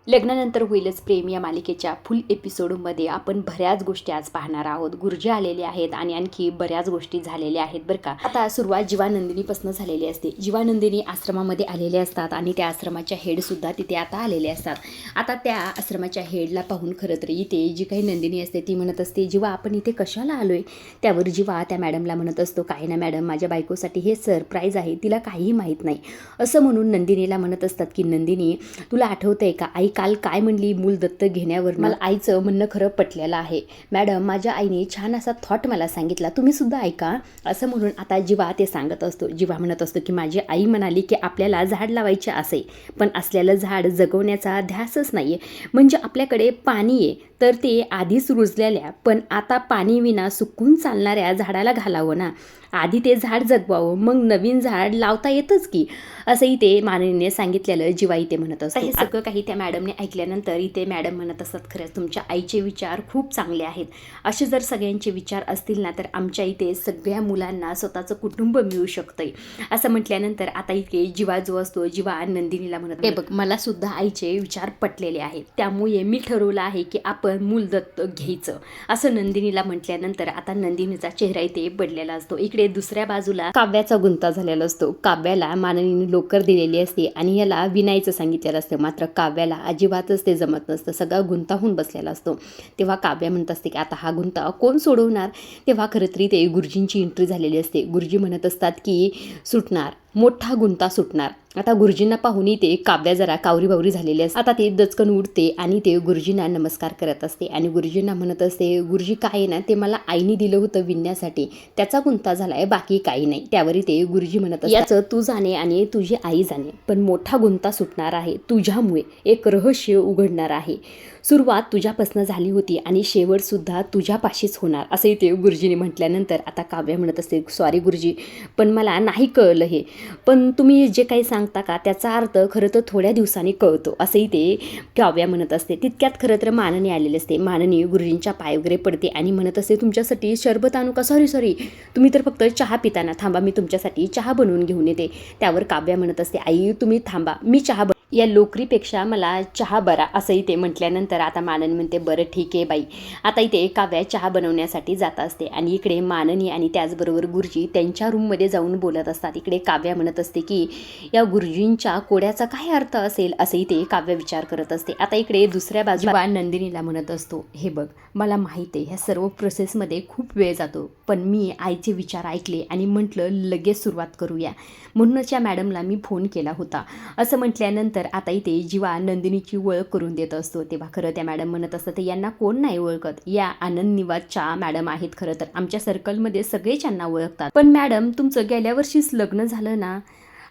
लग्नानंतर होईलच प्रेम या मालिकेच्या फुल एपिसोडमध्ये आपण बऱ्याच गोष्टी आज पाहणार आहोत. गुरुजी आलेले आहेत आणि आणखी बऱ्याच गोष्टी झालेल्या आहेत बरं का. आता सुरुवात जीवानंदिनीपासून झालेली असते. जीवानंदिनी आश्रमामध्ये आलेले असतात आणि त्या आश्रमाच्या हेडसुद्धा तिथे आता आलेले असतात. आता त्या आश्रमाच्या हेडला पाहून खरं तर इथे जी काही नंदिनी असते ती म्हणत असते, जीवा आपण इथे कशाला आलोय. त्यावर जीवा त्या मॅडमला म्हणत असतो, काही ना मॅडम, माझ्या बायकोसाठी हे सरप्राईज आहे, तिला काहीही माहीत नाही. असं म्हणून नंदिनीला म्हणत असतात की नंदिनी, तुला आठवतंय का आई काल काय म्हणली मूल दत्तक घेण्यावर. मला आईचं म्हणणं खरं पटलेलं आहे मॅडम. माझ्या आईने छान असा थॉट मला सांगितला, तुम्ही सुद्धा ऐका. असं म्हणून आता जीवा ते सांगत असतो. जीवा म्हणत असतो की माझी आई म्हणाली की आपल्याला झाड लावायचे असे, पण असलेलं झाड जगवण्याचा ध्यासच नाही आहे. म्हणजे आपल्याकडे पाणी आहे तर ते आधीच रुजलेल्या पण आता पाणी विना सुकून चालणाऱ्या झाडाला घालावं ना. आधी ते झाड जगवावं, मग नवीन झाड लावता येतच की. असंही ते माननीने सांगितलेलं जीवा इथे म्हणत असतो. हे सगळं काही त्या मॅडमने ऐकल्यानंतर इथे मॅडम म्हणत असतात, खरंच तुमच्या आईचे विचार खूप चांगले आहेत. असे जर सगळ्यांचे विचार असतील ना तर आमच्या इथे सगळ्या मुलांना स्वतःचं कुटुंब मिळू शकतंय. असं म्हटल्यानंतर आता इथे जीवा जो असतो, जीवा नंदिनीला म्हणत, हे बघ मला सुद्धा आईचे विचार पटलेले आहेत, त्यामुळे मी ठरवलं आहे की आपण मूल दत्तक घ्यायचं. असं नंदिनीला म्हटल्यानंतर आता नंदिनीचा चेहरा इथे पडलेला असतो. इकडे दुसऱ्या बाजूला काव्याचा गुंता झालेला असतो. काव्याला माननीने लोकर दिलेली असते आणि याला विनायचं सांगितलेलं असतं. मात्र काव्याला अजिबातच ते जमत नसतं, सगळा गुंता होऊन बसलेला असतो. तेव्हा काव्या म्हणत असते की आता हा गुंता कोण सोडवणार. तेव्हा खरं तरी ते गुरुजींची एंट्री झालेली असते. गुरुजी म्हणत असतात की सुटणार, मोठा गुंता सुटणार. आता गुरुजींना पाहून ते काव्या जरा कावरी बावरी झालेली असते. आता ते दचकन उडते आणि ते गुरुजींना नमस्कार करत असते आणि गुरुजींना म्हणत असते, गुरुजी काय ना ते मला आईने दिलं होतं विणण्यासाठी, त्याचा गुंता झालाय, बाकी काही नाही. त्यावर ते गुरुजी म्हणत असतात, याचं तू जाणे आणि तुझी आई जाणे, पण मोठा गुंता सुटणार आहे तुझ्यामुळे, एक रहस्य उघडणार आहे. सुरुवात तुझ्यापासून झाली होती आणि शेवटसुद्धा तुझ्यापाशीच होणार. असंही ते गुरुजीने म्हटल्यानंतर आता काव्या म्हणत असते, सॉरी गुरुजी, पण मला नाही कळलं हे, पण तुम्ही जे काही सांगता का त्याचा अर्थ खरं तर थोड्या दिवसांनी कळतो. असंही ते काव्या म्हणत असते. तितक्यात खरं तर माननी आलेले असते. माननी गुरुजींच्या पाय वगैरे पडते आणि म्हणत असते, तुमच्यासाठी शरबत आणू का. सॉरी तुम्ही तर फक्त चहा पिताना, थांबा मी तुमच्यासाठी चहा बनवून घेऊन येते. त्यावर काव्या म्हणत असते, आई तुम्ही थांबा, मी चहा या लोकरीपेक्षा मला चहा बरा. असंही ते म्हटल्यानंतर आता माननी म्हणते, बरं ठीक आहे बाई. आता इथे काव्या चहा बनवण्यासाठी जात असते आणि इकडे माननी आणि त्याचबरोबर गुरुजी त्यांच्या रूममध्ये जाऊन बोलत असतात. इकडे काव्या म्हणत असते की या गुरुजींच्या कोड्याचा काय अर्थ असेल, असंही ते काव्य विचार करत असते. आता इकडे दुसऱ्या बाजूला नंदिनीला म्हणत असतो, हे बघ मला माहीत आहे ह्या सर्व प्रोसेसमध्ये खूप वेळ जातो, पण मी आईचे विचार ऐकले आणि म्हटलं लगेच सुरुवात करूया, म्हणूनच या मॅडमला मी फोन केला होता. असं म्हटल्यानंतर आता इथे जीवा नंदिनीची ओळख करून देत असतो. तेव्हा खरं त्या मॅडम म्हणत असतात, यांना कोण नाही ओळखत, या आनंद निवासच्या मॅडम आहेत. खरं तर आमच्या सर्कलमध्ये सगळेच यांना ओळखतात. पण मॅडम तुमचं गेल्या वर्षीच लग्न झालं ना.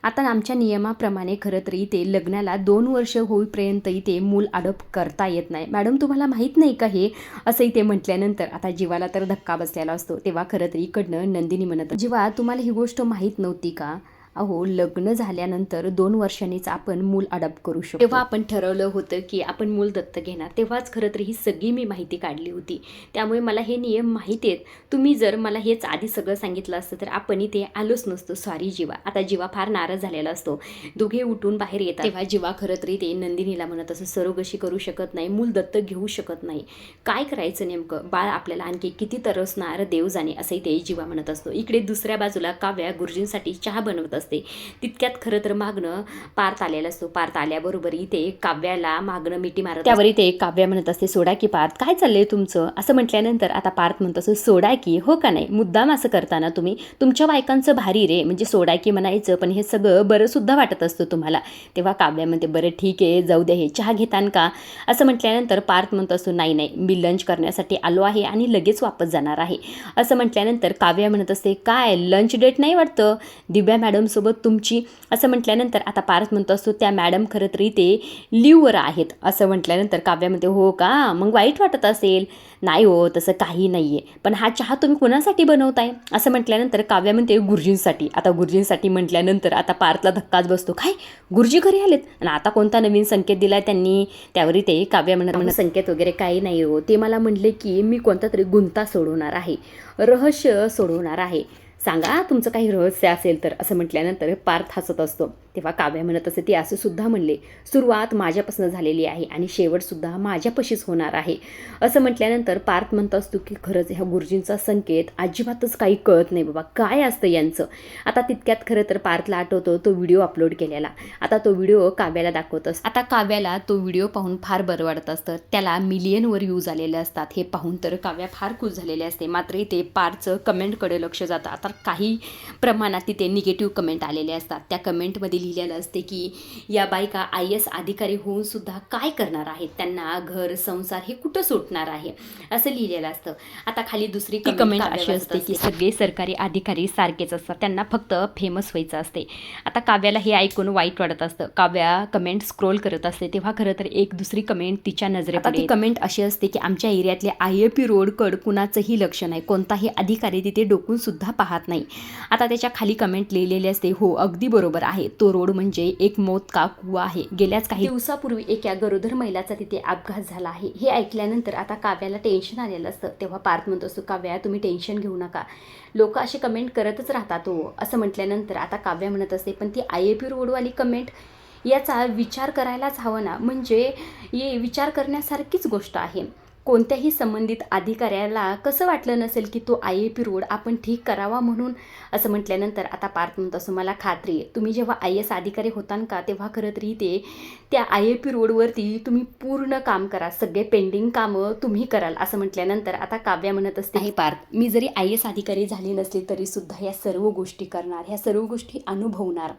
आता आमच्या नियमाप्रमाणे खरं तर इथे लग्नाला 2 वर्ष होईपर्यंत इथे मूल अडॉप्ट करता येत नाही. मॅडम तुम्हाला माहीत नाही का हे. असं इथे म्हटल्यानंतर आता जीवाला तर धक्का बसलेला असतो. तेव्हा खरं तर इकडनं नंदिनी म्हणत, जीवा तुम्हाला ही गोष्ट माहीत नव्हती का. अहो लग्न झाल्यानंतर 2 वर्षांनीच आपण मूल अडॉप्ट करू शकतो. तेव्हा आपण ठरवलं होतं की आपण मूल दत्तक घेणार, तेव्हाच खरं तर ही सगळी मी माहिती काढली होती. त्यामुळे मला हे नियम माहिती आहेत. तुम्ही जर मला हेच आधी सगळं सांगितलं असतं तर आपण इथे आलोच नसतो. सॉरी जीवा. आता जीवा फार नाराज झालेला असतो. दोघे उठून बाहेर येतात. तेव्हा जीवा खरं तर इथे नंदिनीला म्हणत असं, सरोगशी करू शकत नाही, मूल दत्तक घेऊ शकत नाही, काय करायचं नेमकं, बाळ आपल्याला आणखी किती तरसणार देव जाणे. असंही ते जीवा म्हणत असतो. इकडे दुसऱ्या बाजूला काव्या गुरुजींसाठी चहा बनवत असते. तितक्यात खरं तर मागणं पार्थ आलेला असतो. पार्थ आल्याबरोबर इथे काव्याला मागणं मिठी मारत, त्यावर इथे काव्या म्हणत असते, सोडा की पार्थ, काय चाललंय तुमचं. असं म्हटल्यानंतर आता पार्थ म्हणत असतो, सोडा की, हो का नाही, मुद्दाम असं करताना तुम्ही, तुमच्या बायकांचं भारी रे, म्हणजे सोडा की म्हणायचं पण हे सगळं बरं सुद्धा वाटत असतं तुम्हाला. तेव्हा काव्या म्हणते, बरं ठीक आहे जाऊ द्या, हे चहा घेतान का. असं म्हटल्यानंतर पार्थ म्हणत असतो, नाही मी लंच करण्यासाठी आलो आहे आणि लगेच वापस जाणार आहे. असं म्हटल्यानंतर काव्या म्हणत असते, काय लंच डेट नाही वाटतं दिव्या मॅडम सोबत तुमची. असं म्हटल्यानंतर आता पार्थ म्हणतो असतो, त्या मॅडम खरं तरी ते लिव्हवर आहेत. असं म्हटल्यानंतर काव्या म्हणते, हो का, मग वाईट वाटत असेल. नाही हो तसं काही नाही आहे, पण हा चहा तुम्ही कोणासाठी बनवताय. असं म्हटल्यानंतर काव्या म्हणते, गुरुजींसाठी. आता गुरुजींसाठी म्हटल्यानंतर आता पार्थला धक्काच बसतो, काय गुरुजी घरी आलेत आणि आता कोणता नवीन संकेत दिलाय त्यांनी. त्यावरही ते काव्या म्हणत, संकेत वगैरे काही नाही हो, ते मला म्हटले की मी कोणता तरी गुंता सोडवणार आहे, रहस्य सोडवणार आहे. सांगा तुमचं काही रहस्य असेल तर, असं म्हटल्यानंतर पार्थ हसत असतो. तेव्हा काव्या म्हणत असते, ती असं सुद्धा म्हणले, सुरुवात माझ्यापासून झालेली आहे आणि शेवटसुद्धा माझ्यापाशीच होणार आहे. असं म्हटल्यानंतर पार्थ म्हणत असतो की खरंच ह्या गुरुजींचा संकेत अजिबातच काही कळत नाही बाबा, काय असतं यांचं. आता तितक्यात खरं तर पार्थला आठवतो तो व्हिडिओ अपलोड केलेला. आता तो व्हिडिओ काव्याला दाखवत असतो. आता काव्याला तो व्हिडिओ पाहून फार बरं वाटत असतं. त्याला मिलियनवर व्ह्यूज आलेले असतात. हे पाहून तर काव्या फार खुश झालेले असते. मात्र इथे पार्थचं कमेंटकडे लक्ष जातं. आता काही प्रमाणात तिथे निगेटिव्ह कमेंट आलेले असतात. त्या कमेंटमध्ये लिहिलेलं असते की या बायका IAS अधिकारी होऊन सुद्धा काय करणार आहेत, त्यांना घर संसार हे कुठं सुटणार आहे, असं लिहिलेलं असतं. आता खाली दुसरी कमेंट अशी असते की सगळे सरकारी अधिकारी सारखेच असतात, त्यांना फक्त फेमस व्हायचं असते. आता काव्याला हे ऐकून वाईट वाटत असतं. काव्या कमेंट स्क्रोल करत असते तेव्हा खरं तर एक दुसरी कमेंट तिच्या नजरेत कमेंट अशी असते की आमच्या एरियातले IAP रोडकडं कुणाचंही लक्ष नाही, कोणताही अधिकारी तिथे डोकून सुद्धा पाहत नाही. आता त्याच्या खाली कमेंट लिहिलेली असते, हो अगदी बरोबर आहे, तो रोड म्हणजे एक मौत का कुवा आहे. गेल्याच काही दिवसापूर्वी एका गरोदर महिलाचा तिथे अपघात झाला आहे. हे ऐकल्यानंतर आता काव्याला टेन्शन आलेलं असतं. तेव्हा पार्थ म्हणतो असतो, काव्या तुम्ही टेन्शन घेऊ नका, लोक असे कमेंट करतच राहतात हो, असं म्हटल्यानंतर आता काव्या म्हणत असते, पण ती IAP रोडवाली कमेंट याचा विचार करायलाच हवं ना, म्हणजे हे विचार करण्यासारखीच गोष्ट आहे. कोणत्याही संबंधित अधिकाऱ्याला कसं वाटलं नसेल की तो IAP रोड आपण ठीक करावा म्हणून, असं म्हटल्यानंतर आता पार्थ म्हणत असं, मला खात्री आहे तुम्ही जेव्हा IAS अधिकारी होता का तेव्हा खरं तरी ते त्या IAP रोडवरती तुम्ही पूर्ण काम करा, सगळे पेंडिंग कामं तुम्ही कराल, असं म्हटल्यानंतर आता काव्या म्हणत असते, हे पार्थ मी जरी IAS अधिकारी झाली नसली तरी सुद्धा ह्या सर्व गोष्टी करणार, ह्या सर्व गोष्टी अनुभवणार.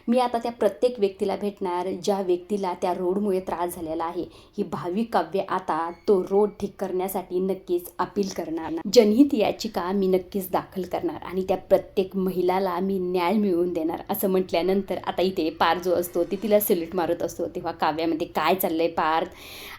मी आता त्या प्रत्येक व्यक्तीला भेटणार ज्या व्यक्तीला त्या रोडमुळे त्रास झालेला आहे. ही भावी काव्य आता तो रोड ठीक करण्यासाठी नक्कीच अपील करणार. जनहित याचिका मी नक्कीच दाखल करणार आणि त्या प्रत्येक महिलाला मी न्याय मिळवून देणार, असं म्हटल्यानंतर आता इथे पार्थ जो असतो ती तिला सल्यूट मारत असतो. तेव्हा काव्यामध्ये काय चाललंय पार्थ,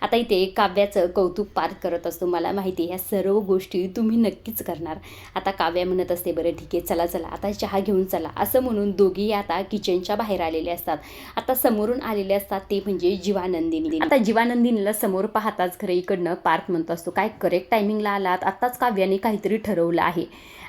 आता इथे काव्याचं कौतुक पार्थ करत असतो, मला माहिती आहे ह्या सर्व गोष्टी तुम्ही नक्कीच करणार. आता काव्या म्हणत असते, बरं ठीक आहे चला चला आता चहा घेऊन चला, असं म्हणून दोघी आता किचनच्या बाहेर आलेले असतात. आता समोरून आलेले असतात ते म्हणजे जीवानंदिनी. आता जीवानंदिनीला समोर पाहताच खरं इकडनं पार्थ म्हणत असतो, काय करेक्ट टायमिंगला आलात, आत्ताच काव्याने काहीतरी ठरवलं आहे,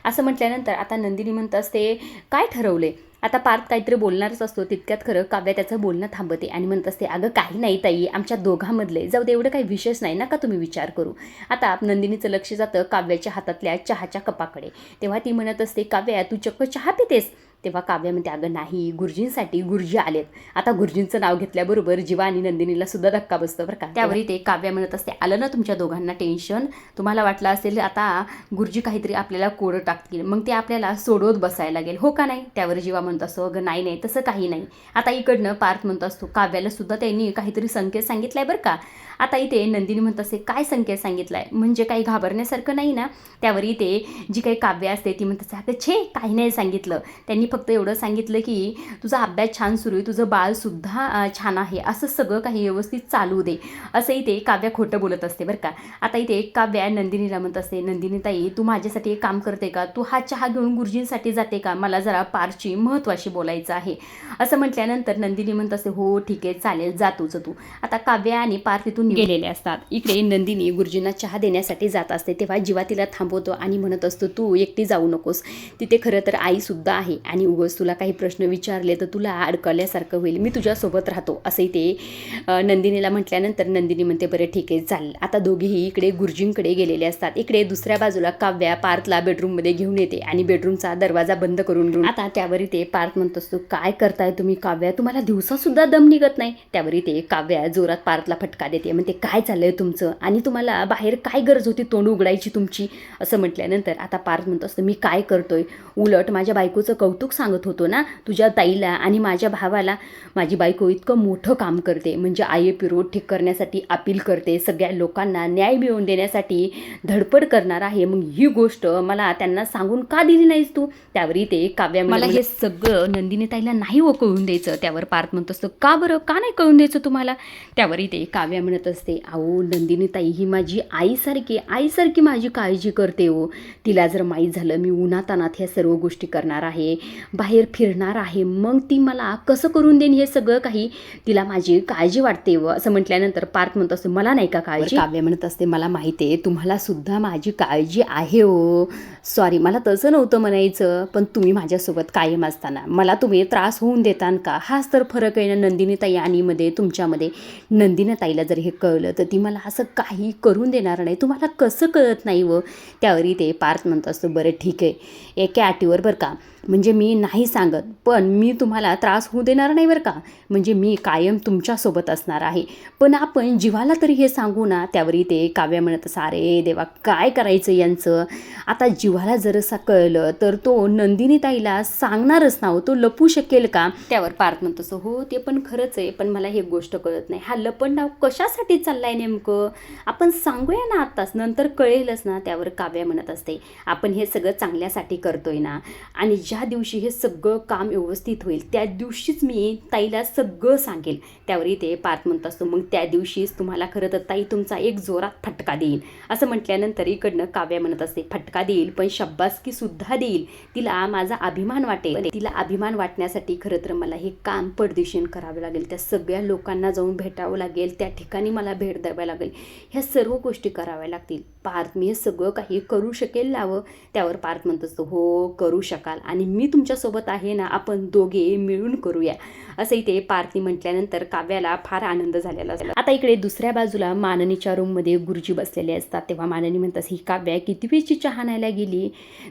असं म्हटल्यानंतर आता नंदिनी म्हणत असते, काय ठरवले. आता पार्थ काहीतरी बोलणारच असतो. तितक्यात खरं काव्या त्याचं बोलणं थांबते आणि म्हणत असते, अगं काही नाही ताई, आमच्या दोघांमधले जाऊ दे, एवढं काही विशेष नाही, नका तुम्ही विचार करू. आता नंदिनीचं लक्ष जातं काव्याच्या हातातल्या चहाच्या कपाकडे. तेव्हा ती म्हणत असते, काव्या तू चक्क चहा पितेस. तेव्हा काव्या म्हणते, अगं नाही, गुरुजींसाठी गुरुजी आलेत. आता गुरुजींचं नाव घेतल्याबरोबर जीवा आणि नंदिनीला सुद्धा धक्का बसतो बरं का. त्यावरी ते काव्या म्हणत असते, आलं ना तुमच्या दोघांना टेन्शन, तुम्हाला वाटलं असेल आता गुरुजी काहीतरी आपल्याला कोडं टाकतील, मग ते आपल्याला सोडवत बसायला लागेल, हो का नाही. त्यावर जीवा म्हणत असतो, अगं नाही नाही तसं काही नाही. आता इकडनं पार्थ म्हणत असतो, काव्याला सुद्धा त्यांनी काहीतरी संकेत सांगितलाय बरं का. आता इथे नंदिनी म्हणत असते, काय संकेत सांगितलाय, म्हणजे काही घाबरण्यासारखं नाही ना. त्यावर इथे जी काही काव्य असते ती म्हणत असते, अगं छे काही नाही सांगितलं, त्यांनी फक्त एवढं सांगितलं की तुझा अभ्यास छान सुरू आहे, तुझं बाळसुद्धा छान आहे, असं सगळं काही व्यवस्थित चालू दे, असं इथे काव्या खोटं बोलत असते बरं का. आता इथे काव्या नंदिनीला म्हणत असते, नंदिनी ताई तू माझ्यासाठी एक काम करते का, तू हा चहा घेऊन गुरुजींसाठी जाते का, मला जरा पारची महत्त्वाशी बोलायचं आहे, असं म्हटल्यानंतर नंदिनी म्हणत असते, हो ठीक आहे चालेल जा तुझं तू. आता काव्या आणि पार्थ तिथून गेलेले असतात. इकडे नंदिनी गुरुजींना चहा देण्यासाठी जात असते. तेव्हा जीवा तिला थांबवतो आणि म्हणत असतो, तू एकटी जाऊ नकोस, तिथे खरं तर आईसुद्धा आहे आणि उगाच तुला काही प्रश्न विचारले तर तुला अडकल्यासारखं होईल, मी तुझ्यासोबत राहतो, असंही ते नंदिनीला म्हटल्यानंतर नंदिनी म्हणते, बरं ठीक आहे चालेल. आता दोघेही इकडे गुरुजींकडे गेलेले असतात. इकडे दुसऱ्या बाजूला काव्या पार्थला बेडरूममध्ये घेऊन येते आणि बेडरूमचा दरवाजा बंद करून घेऊन आता त्यावर ते पार्थ म्हणत असतो, काय करताय तुम्ही काव्या, तुम्हाला दिवसासुद्धा दम निघत नाही. त्यावर ते काव्या जोरात पार्थला फटका देते, म्हणते काय चाललंय तुमचं आणि तुम्हाला बाहेर काय गरज होती तोंड उघडायची तुमची, असं म्हटल्यानंतर आता पार्थ म्हणत असतो, मी काय करतोय, उलट माझ्या बायकोचं कौतुक सांगत होतो ना तुझ्या ताईला आणि माझ्या भावाला, माझी बायको इतकं मोठं काम करते, म्हणजे IAP रोड ठीक करण्यासाठी अपील करते, सगळ्या लोकांना न्याय मिळवून देण्यासाठी धडपड करणार आहे, मग ही गोष्ट मला त्यांना सांगून का दिली नाहीस तू. त्यावरी ते काव्या मला हे सगळं नंदिनी ताईला नाही हो कळून द्यायचं. त्यावर पार्थ म्हणत असतो, का बरं, का नाही कळून द्यायचं तुम्हाला. त्यावरी ते काव्या म्हणत असते, अहो नंदिनी ताई ही माझी आईसारखी माझी काळजी करते हो, तिला जर माहीत झालं मी उन्हातानात ह्या सर्व गोष्टी करणार आहे बाहेर फिरणार आहे, मग ती मला कसं करून देईन हे सगळं काही तिला माझी काळजी वाटते व असं म्हटल्यानंतर पार्थ म्हणत असतो मला नाही का काळजी. काव्य म्हणत असते मला माहिती आहे तुम्हाला सुद्धा माझी काळजी आहे हो, सॉरी मला तसं नव्हतं म्हणायचं, पण तुम्ही माझ्यासोबत कायम असताना मला तुम्ही त्रास होऊन देतान का, हाच तर फरक आहे ना नंदिनी ताई आणि मध्ये तुमच्यामध्ये. नंदिनी ताईला जर हे कळलं तर ती मला असं काही करून देणार नाही, तुम्हाला कसं कळत नाही व. त्यावरी ते पार्थ म्हणत असतो बरं ठीक आहे एका अटीवर बरं का, म्हणजे मी नाही सांगत पण मी तुम्हाला त्रास होऊ देणार नाही बरं का, म्हणजे मी कायम तुमच्यासोबत असणार आहे, पण आपण जीवाला तरी हे सांगू ना. त्यावरी ते काव्य म्हणत अरे देवा काय करायचं यांचं, आता जीवाला जरसा कळलं तर तो नंदिनी ताईला सांगणारच ना हो, तो लपू शकेल का. त्यावर पार्थ म्हणत असं हो ते पण खरंच आहे, पण मला हे गोष्ट कळत नाही हा लपंडाव कशासाठी चाललाय नेमकं, आपण सांगूया ना आत्ताच नंतर कळेलच ना. त्यावर काव्य म्हणत असते आपण हे सगळं चांगल्यासाठी करतोय ना, आणि ज्या दिवशी हे सगळं काम व्यवस्थित होईल त्या दिवशीच मी ताईला सगळं सांगेल. त्यावरही ते पार्थ म्हणत असतो मग त्या दिवशीच तुम्हाला खरं तर ताई तुमचा एक जोरात फटका देईल. असं म्हटल्यानंतर इकडनं काव्य म्हणत असते फटका देईल पण शब्बासकी सुद्धा देईल, तिला माझा अभिमान वाटेल, तिला अभिमान वाटण्यासाठी खरं तर मला हे काम पडदिशीन करावे लागेल, त्या सगळ्या लोकांना जाऊन भेटावं लागेल, त्या ठिकाणी मला भेट द्यावी लागेल, ह्या सर्व गोष्टी कराव्या लागतील. पार्थ मी हे सगळं काही करू शकेल लावं. त्यावर पार्थ म्हणत असतो हो करू शकाल आणि मी तुमच्यासोबत आहे ना, आपण दोघे मिळून करूया. असंही ते पार्थनी म्हटल्यानंतर काव्याला फार आनंद झालेला असला. आता इकडे दुसऱ्या बाजूला माननीच्या रूममध्ये गुरुजी बसलेले असतात. तेव्हा माननी म्हणतात ही काव्या किती वेळची चहा न्यायला गेली,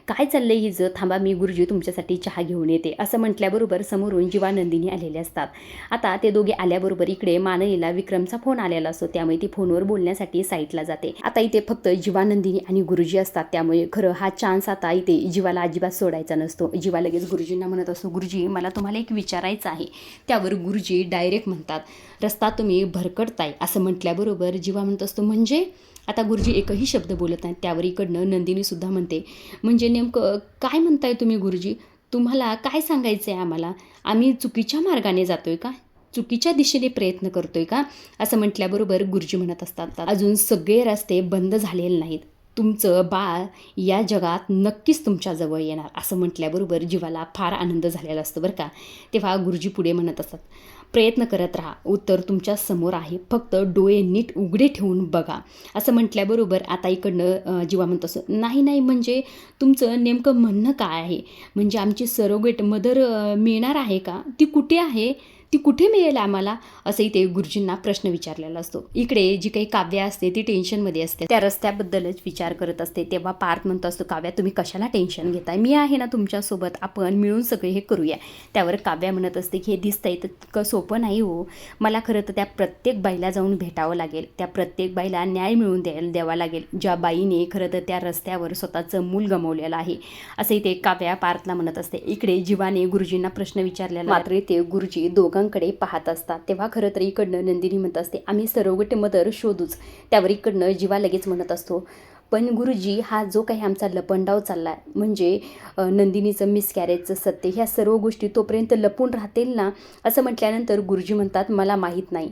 काय चाललंय हिचं, थांबा मी गुरुजी तुमच्यासाठी चहा घेऊन येते. असं म्हटल्याबरोबर समोरून जीवानंदिनी आलेले असतात. आता ते दोघे आल्याबरोबर इकडे माननीला विक्रमचा फोन आलेला असतो, त्यामुळे ती फोनवर बोलण्यासाठी साईटला जाते. आता इथे फक्त जीवानंदिनी आणि गुरुजी असतात, त्यामुळे खरं हा चान्स आता इथे जीवाला अजिबात सोडायचा नसतो. जीवा लगेच गुरुजींना म्हणत असतो गुरुजी मला तुम्हाला एक विचारायचं आहे. त्यावर गुरुजी डायरेक्ट म्हणतात रस्ता तुम्ही भरकटताय. असं म्हटल्याबरोबर जीवा म्हणत असतो म्हणजे, आता गुरुजी एकही शब्द बोलत नाहीत. त्यावर इकडनं नंदिनीसुद्धा म्हणते म्हणजे नेमकं काय म्हणताय तुम्ही गुरुजी, तुम्हाला काय सांगायचं आहे आम्हाला, आम्ही चुकीच्या मार्गाने जातोय का, चुकीच्या दिशेने प्रयत्न करतोय का. असं म्हटल्याबरोबर गुरुजी म्हणत असतात अजून सगळे रस्ते बंद झालेले नाहीत, तुमचं बाळ या जगात नक्कीच तुमच्याजवळ येणार. असं म्हटल्याबरोबर जीवाला फार आनंद झालेला असतो बरं का. तेव्हा गुरुजी पुढे म्हणत असतात प्रयत्न करत राहा, उत्तर तुमच्या समोर आहे, फक्त डोळे नीट उघडे ठेवून बघा. असं म्हटल्याबरोबर आता इकडनं जीवा म्हणत असतो नाही नाही म्हणजे तुमचं नेमकं म्हणणं काय आहे, म्हणजे आमची सरोगेट मदर मिळणार आहे का, ती कुठे आहे, ती कुठे मिळेल आम्हाला. असंही ते गुरुजींना प्रश्न विचारलेला असतो. इकडे जी काही काव्या असते ती टेन्शनमध्ये असते, त्या रस्त्याबद्दलच विचार करत असते. तेव्हा पार्थ म्हणत असतो काव्या तुम्ही कशाला टेन्शन घेताय, मी आहे ना तुमच्यासोबत, आपण मिळून सगळे हे करूया. त्यावर काव्या म्हणत असते की हे दिसतंय तर सोपं नाही हो, मला खरं तर त्या प्रत्येक बाईला जाऊन भेटावं लागेल, त्या प्रत्येक बाईला न्याय मिळवून द्यावा लागेल ज्या बाईने खरं तर त्या रस्त्यावर स्वतःचं मूल गमावलेलं आहे. असंही ते काव्या पार्थला म्हणत असते. इकडे जीवाने गुरुजींना प्रश्न विचारलेला मात्र ते गुरुजी दोघांकडे पाहत असतात. तेव्हा खरं तर इकडनं नंदिनी म्हणत असते आम्ही सरोगेट मदर शोधूच. त्यावर इकडनं जीवा लगेच म्हणत असतो पण गुरुजी हा जो काही आमचा लपंडाव चालला आहे, म्हणजे नंदिनीचं मिसकॅरेजचं सत्य, ह्या सर्व गोष्टी तोपर्यंत लपून राहतील ना. असं म्हटल्यानंतर गुरुजी म्हणतात मला माहीत नाही,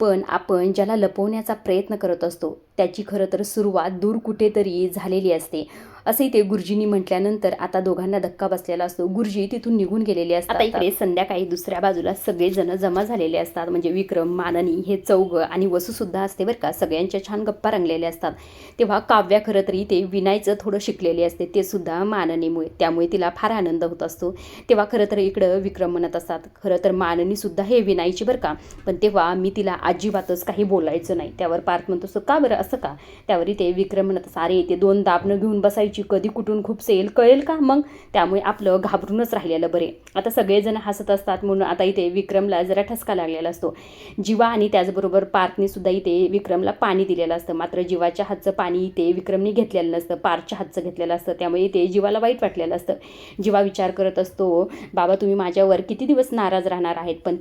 पण आपण ज्याला लपवण्याचा प्रयत्न करत असतो त्याची खरं तर सुरुवात दूर कुठेतरी झालेली असते. असंही ते गुरुजींनी म्हटल्यानंतर आता दोघांना धक्का बसलेला असतो. गुरुजी तिथून निघून गेलेले असतात. आता इकडे संध्याकाळी दुसऱ्या बाजूला सगळेजण जमा झालेले असतात, म्हणजे विक्रम, माननी हे चौघं आणि वसूसुद्धा असते बरं का. सगळ्यांच्या छान गप्पा रंगलेल्या असतात. तेव्हा काव्या खरं तरी ते विनायचं थोडं शिकलेले असते, ते सुद्धा माननीमुळे, त्यामुळे तिला फार आनंद होत असतो. तेव्हा खरं तर इकडं विक्रम म्हणत असतात खरं तर माननीसुद्धा हे विनायची बरं का, पण तेव्हा मी तिला अजिबातच काही बोलायचं नाही. त्यावर पार्थ म्हणतो असतो का बरं असं का. त्यावरी ते विक्रम म्हणत असतात अरे ते 2 दाबणं घेऊन बसायची, कधी कुठून खूप सेल कळेल का मग, त्यामुळे आपलं घाबरूनच राहिलेलं बरे. आता सगळेजण हसत असतात म्हणून आता इथे विक्रमला जरा ठसका लागलेला असतो. जीवा आणि त्याचबरोबर पार्थने सुद्धा इथे विक्रमला पाणी दिलेलं असतं, मात्र जीवाच्या हातचं पाणी इथे विक्रमने घेतलेलं नसतं, पार्थच्या हातचं घेतलेलं असतं, त्यामुळे इथे जीवाला वाईट वाटलेलं असतं. जीवा विचार करत असतो बाबा तुम्ही माझ्यावर किती दिवस नाराज राहणार आहेत, पण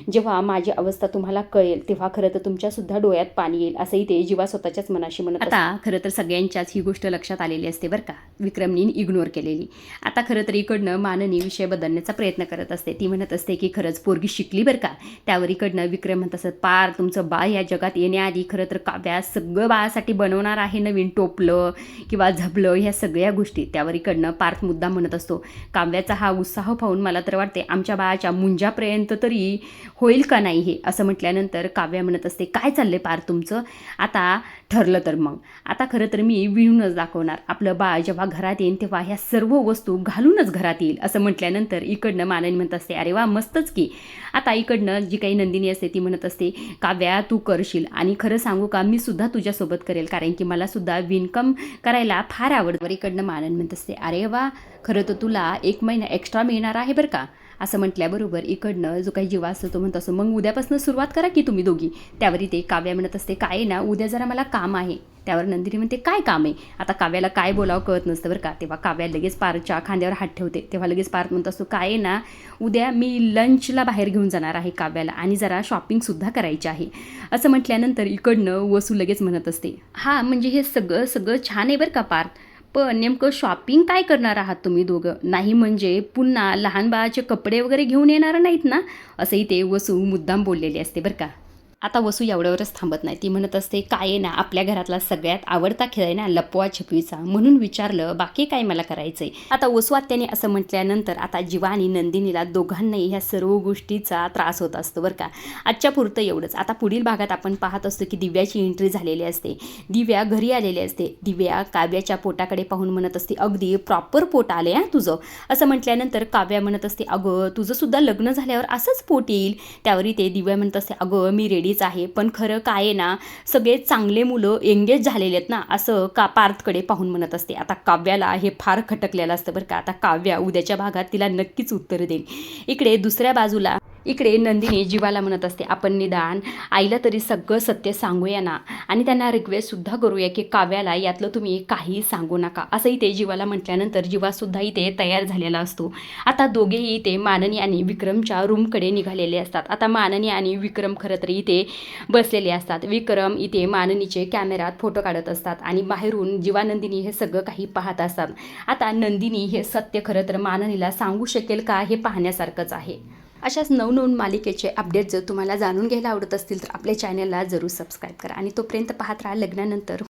जेव्हा माझी अवस्था तुम्हाला कळेल तेव्हा खरं तर तुमच्यासुद्धा डोळ्यात पाणी येईल. असंही ते जीवा स्वतःच्याच मनाशी म्हणत. आता खरं तर सगळ्यांच्याच ही गोष्ट लक्षात आलेली असते. असते बरं का, विक्रमनी इग्नोर केलेली. आता खरं तर इकडनं माननी विषय बदलण्याचा प्रयत्न करत असते. ती म्हणत असते की खरंच पोरगी शिकली बरं का. त्यावर इकडनं विक्रम म्हणत असत, पार तुमचं बाळ या जगात येण्याआधी खरं तर काव्या सगळं बाळासाठी बनवणार आहे, नवीन टोपलं किंवा झबलं ह्या सगळ्या गोष्टी. त्यावर इकडनं पार्थ मुद्दा म्हणत असतो, काव्याचा हा उत्साह पाहून मला तर वाटते आमच्या बाळाच्या मुंजापर्यंत तरी होईल का नाही हे. असं म्हटल्यानंतर काव्या म्हणत असते, काय चाललंय पार्थ तुमचं, आता ठरलं तर मग आता खरं तर मी विणूनच दाखवणार. आपलं बाळ जेव्हा घरात येईल तेव्हा ह्या सर्व वस्तू घालूनच घरात येईल. असं म्हटल्यानंतर इकडनं माननी म्हणत असते, अरे वा मस्तच की. आता इकडनं जी काही नंदिनी असते ती म्हणत असते, काव्या तू करशील आणि खरं सांगू का मी सुद्धा तुझ्यासोबत करेल, कारण की मला सुद्धा विणकाम करायला फार आवडतं. इकडनं माननी म्हणत असते, अरे वा खरं तर तुला 1 महिना एक्स्ट्रा मिळणार आहे बरं का. असं म्हटल्याबरोबर इकडनं जो काही जीवा असतो तो म्हणत असतो, मग उद्यापासून सुरुवात करा की तुम्ही दोघी. त्यावर ते काव्या म्हणत असते, काय ना उद्या जरा मला काम आहे. त्यावर नंदिनी म्हणते, काय काम आहे. आता काव्याला काय बोलावं कळत नसतं बरं का. तेव्हा काव्या लगेच पार्थच्या खांद्यावर हात ठेवते. तेव्हा लगेच पार्थ म्हणत असतो, काय ना उद्या मी लंचला बाहेर घेऊन जाणार आहे काव्याला आणि जरा शॉपिंगसुद्धा करायची आहे. असं म्हटल्यानंतर इकडनं वसू लगेच म्हणत असते, हां म्हणजे हे सगळं छान आहे बरं का पार्थ, पण नेमकं शॉपिंग काय करणार आहात तुम्ही दोघं, नाही म्हणजे पुन्हा लहान बाळाचे कपडे वगैरे घेऊन येणार नाहीत ना. असंही ते वसू मुद्दाम बोललेले असते बरं का. आता वसू एवढ्यावरच थांबत नाही. ती म्हणत असते, काय आहे ना आपल्या घरातला सगळ्यात आवडता खेळ आहे ना लपवा छपवीचा, म्हणून विचारलं, बाकी काय मला करायचं आहे. आता वसू आत्याने असं म्हटल्यानंतर आता जीवा आणि नंदिनीला दोघांनाही ह्या सर्व गोष्टीचा त्रास होत असतो बरं का. आजच्या पुरतं एवढंच. आता पुढील भागात आपण पाहत असतो की दिव्याची एंट्री झालेली असते. दिव्या घरी आलेली असते. दिव्या काव्याच्या पोटाकडे पाहून म्हणत असते, अगदी प्रॉपर पोट आले हां तुझं. असं म्हटल्यानंतर काव्या म्हणत असते, अगं तुझं सुद्धा लग्न झाल्यावर असंच पोट येईल. त्यावरही ते दिव्या म्हणत असते, अगं मी रेडी आहे, पण खरं काय आहे ना सगळे चांगले मुलं एंगेज झालेले आहेत ना, असं का पार्थकडे पाहून म्हणत असते. आता काव्याला हे फार खटकलेलं असतं बरं का. आता काव्या उद्याच्या भागात तिला नक्कीच उत्तर देईल. इकडे दुसऱ्या बाजूला इकडे नंदिनी जीवाला म्हणत असते, आपण निदान आईला तरी सगळं सत्य सांगूया ना आणि त्यांना रिक्वेस्टसुद्धा करूया की काव्याला यातलं तुम्ही काही सांगू नका. असंही ते जीवाला म्हटल्यानंतर जीवासुद्धा इथे तयार झालेला असतो. आता दोघेही इथे माननी आणि विक्रमच्या रूमकडे निघालेले असतात. आता माननी आणि विक्रम खरं तर इथे बसलेले असतात. विक्रम इथे माननीचे कॅमेऱ्यात फोटो काढत असतात आणि बाहेरून जीवानंदिनी हे सगळं काही पाहत असतात. आता नंदिनी हे सत्य खरं तर माननीला सांगू शकेल का हे पाहण्यासारखंच आहे. अशाच नवनवीन मालिकेचे अपडेट जर तुम्हाला जाणून घ्यायला आवडत असतील तर आपल्या चॅनलला जरूर सबस्क्राईब करा आणि तोपर्यंत पाहत राहा लग्नानंतर